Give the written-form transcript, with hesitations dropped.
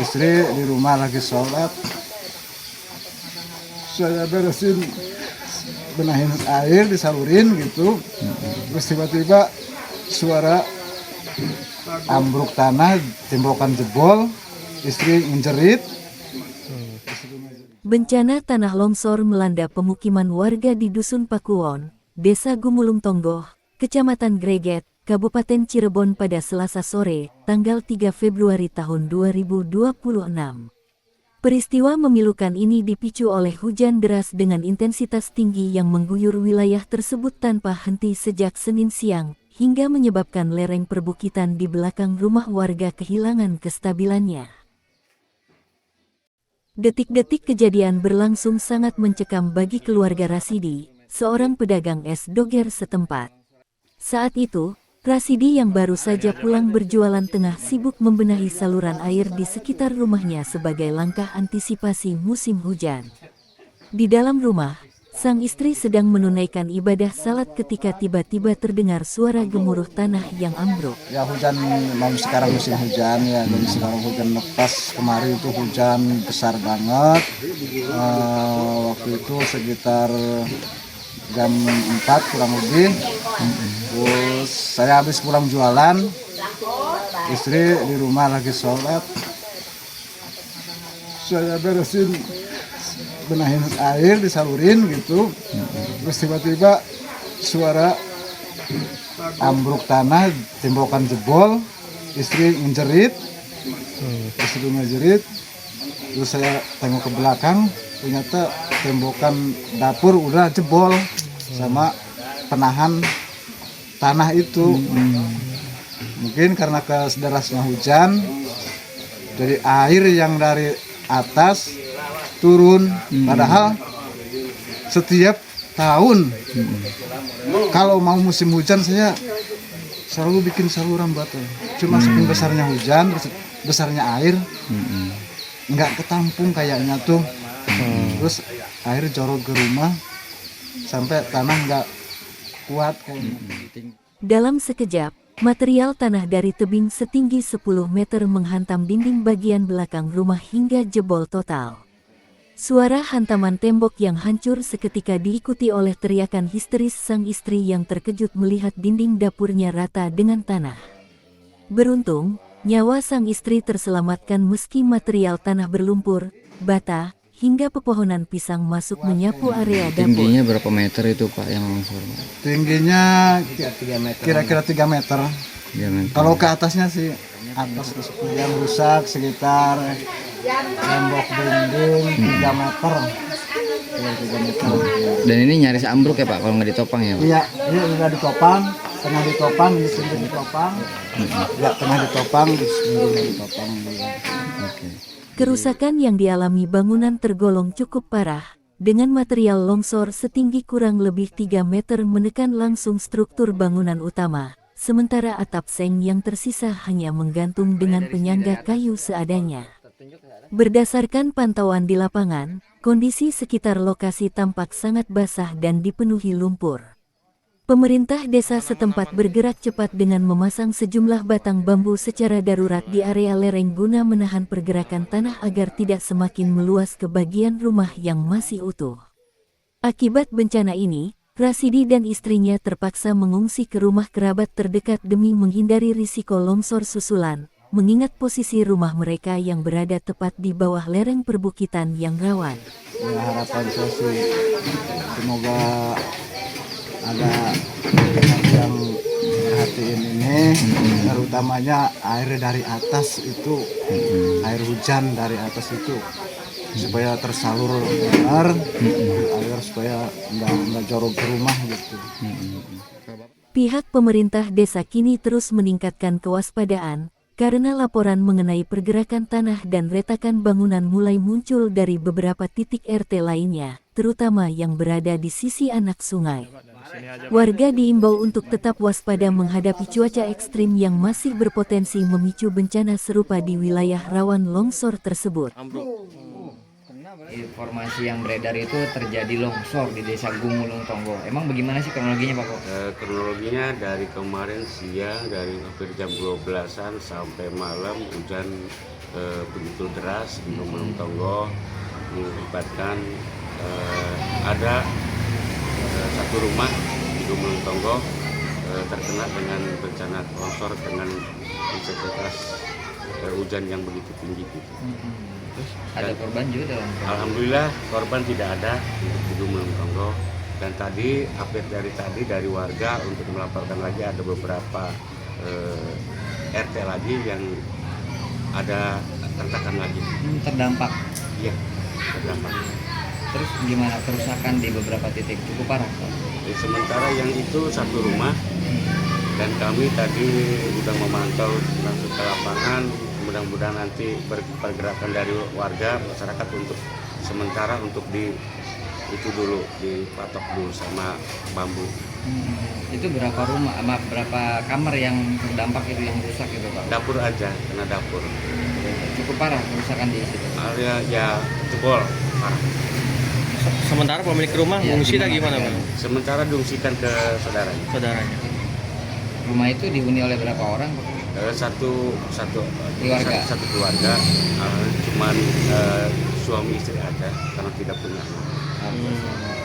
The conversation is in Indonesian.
istri di rumah lagi sholat, saya beresin benahin air disalurin gitu, terus tiba-tiba suara ambruk tanah, tembakan jebol, istri ngejerit. Bencana tanah longsor melanda pemukiman warga di Dusun Pakuwon, Desa Gumulung Tonggoh, Kecamatan Greget, Kabupaten Cirebon pada Selasa sore, tanggal 3 Februari tahun 2026. Peristiwa memilukan ini dipicu oleh hujan deras dengan intensitas tinggi yang mengguyur wilayah tersebut tanpa henti sejak Senin siang, hingga menyebabkan lereng perbukitan di belakang rumah warga kehilangan kestabilannya. Detik-detik kejadian berlangsung sangat mencekam bagi keluarga Rasidi, seorang pedagang es doger setempat. Saat itu, Rasidi yang baru saja pulang berjualan tengah sibuk membenahi saluran air di sekitar rumahnya sebagai langkah antisipasi musim hujan. Di dalam rumah, sang istri sedang menunaikan ibadah salat ketika tiba-tiba terdengar suara gemuruh tanah yang ambruk. Ya hujan, sekarang musim hujan ya, jadi sekarang hujan lepas, kemarin itu hujan besar banget. Waktu itu sekitar jam 4 kurang lebih. Terus saya habis pulang jualan, istri di rumah lagi sholat, saya beresin benahin air disalurin gitu, terus tiba-tiba suara ambruk tanah, tembakan jebol, istri ngejerit, terus saya tengok ke belakang, ternyata tembakan dapur udah jebol sama penahan tanah itu. Mungkin karena derasnya hujan, jadi air yang dari atas turun, padahal setiap tahun kalau mau musim hujan saya selalu bikin saluran batu. Cuma saking besarnya hujan, besarnya air, nggak ketampung kayaknya tuh. Terus air jorok ke rumah sampai tanah nggak kuat kayaknya. Dalam sekejap, material tanah dari tebing setinggi 10 meter menghantam dinding bagian belakang rumah hingga jebol total. Suara hantaman tembok yang hancur seketika diikuti oleh teriakan histeris sang istri yang terkejut melihat dinding dapurnya rata dengan tanah. Beruntung, nyawa sang istri terselamatkan meski material tanah berlumpur, bata, hingga pepohonan pisang masuk menyapu area dapur. Tingginya berapa meter itu Pak yang longsor? Tingginya kira-kira 3 meter. Kalau ke atasnya sih, atas yang rusak sekitar tembok dinding 3 meter. Ya, 3 meter. Dan ini nyaris ambruk ya Pak kalau nggak ditopang ya Pak? Iya, ini udah ditopang, tengah ditopang, di sini ditopang. Ya, tengah ditopang, di sini ditopang. Oke. Kerusakan yang dialami bangunan tergolong cukup parah, dengan material longsor setinggi kurang lebih 3 meter menekan langsung struktur bangunan utama, sementara atap seng yang tersisa hanya menggantung dengan penyangga kayu seadanya. Berdasarkan pantauan di lapangan, kondisi sekitar lokasi tampak sangat basah dan dipenuhi lumpur. Pemerintah desa setempat bergerak cepat dengan memasang sejumlah batang bambu secara darurat di area lereng guna menahan pergerakan tanah agar tidak semakin meluas ke bagian rumah yang masih utuh. Akibat bencana ini, Rasidi dan istrinya terpaksa mengungsi ke rumah kerabat terdekat demi menghindari risiko longsor susulan, mengingat posisi rumah mereka yang berada tepat di bawah lereng perbukitan yang rawan. Ya, harapan saya sih semoga ada yang perhatiin ini, terutamanya air dari atas itu, air hujan dari atas itu, supaya tersalur benar, agar supaya nggak jorok ke rumah gitu. Pihak pemerintah desa kini terus meningkatkan kewaspadaan, karena laporan mengenai pergerakan tanah dan retakan bangunan mulai muncul dari beberapa titik RT lainnya, terutama yang berada di sisi anak sungai. Warga diimbau untuk tetap waspada menghadapi cuaca ekstrim yang masih berpotensi memicu bencana serupa di wilayah rawan longsor tersebut. Informasi yang beredar itu terjadi longsor di desa Gumulung Tonggo. Emang bagaimana sih kronologinya Pak Kok? Kronologinya dari kemarin siang dari hampir jam 12-an sampai malam hujan begitu deras di Gumulung Tonggo mengakibatkan ada satu rumah di Gumulung Tonggo terkena dengan bencana longsor dengan intensitas hujan yang begitu tinggi gitu. Terus ada korban juga dalam? Alhamdulillah korban tidak ada di Gumulung Tonggo, dan tadi update dari warga untuk melaporkan lagi ada beberapa RT lagi yang ada retakan lagi. Terdampak. Iya, terdampak. Terus gimana kerusakan di beberapa titik cukup parah Pak? Sementara yang itu satu rumah, dan kami tadi sudah memantau langsung ke lapangan. Mudah-mudahan nanti pergerakan dari warga masyarakat untuk sementara untuk itu dulu dipatok dulu sama bambu. Itu berapa rumah, berapa kamar yang terdampak itu yang rusak itu Pak? Dapur aja, kena dapur. Cukup parah kerusakan di situ. Area ya jebol parah. Sementara pemilik rumah Ya, mengungsi gimana Pak? Sementara diungsikan ke saudaranya. Saudaranya. Rumah itu dihuni oleh berapa orang Pak? Satu Keluarga. satu keluarga, cuman suami istri aja karena tidak punya anak.